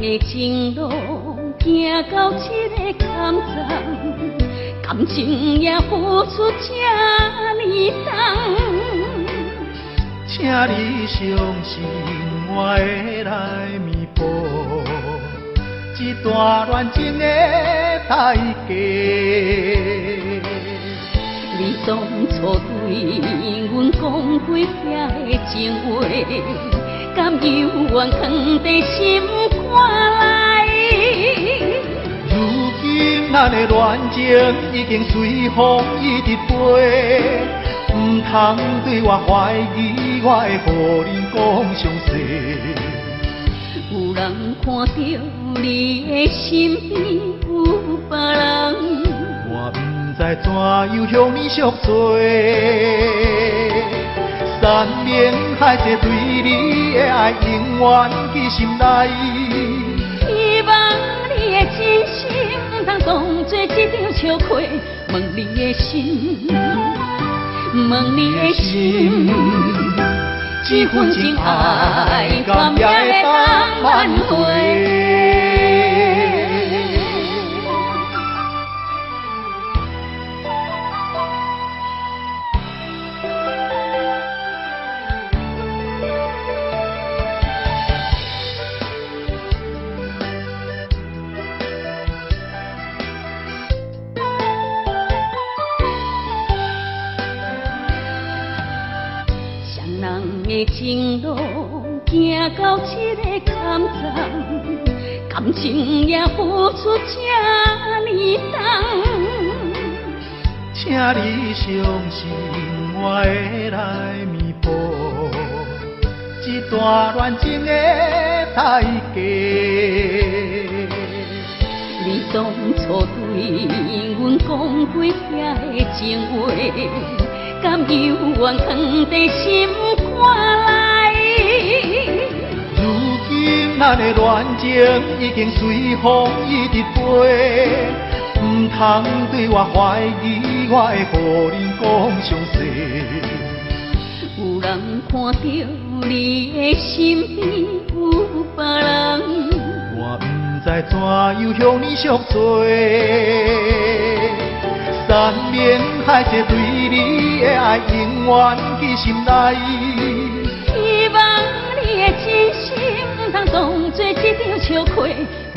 的情路行到这个坎站，感情也付出这呢重。请你相信我会来弥补这段恋情的代价。你当初对阮讲过遐的情话，甘犹原藏在心肝内。如今咱的恋情已经随风一直飞，唔通对我怀疑，我会予恁讲详细。有人看到你的身边有别人，我不知怎样向你赎罪。山盟海誓对你的爱，永远记心内。希望你的真心，唔通当作一张笑话。问你的心，问你的心，这份情爱，甘也会当挽回？人的情路行到这个坎站，感情也付出这呢重。请你相信我会来弥补这段恋情的代价。你当初对阮讲过遐的情话，甘犹原藏在心肝内。如今咱的恋情已经随风一直飞，唔通对我怀疑，我会予恁讲详细。有人看到你的身边有别人，我不知怎样向你赎罪。山盟海誓对你的爱，永远记心内。希望你的真心，唔通当作一张笑话。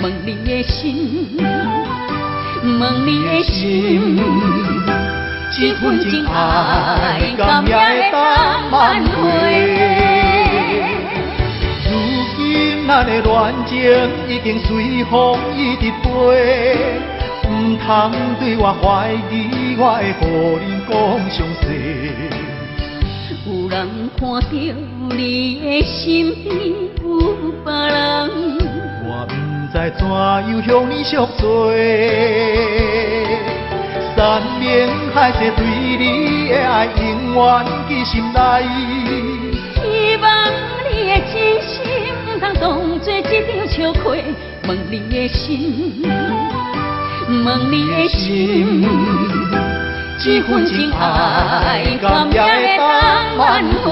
问你的心，问你的心，这份情爱，甘也会当挽回？如今咱的恋情已经随风一直飞，唔通对我怀疑，我会予恁讲详细。有人看到你的身边有别人，我不知怎样向你赎罪。山盟海誓对你的爱，永远记心内。希望你的真心，唔通当作一张笑话。问你的心，问你的心，这份情爱，甘也会当挽回？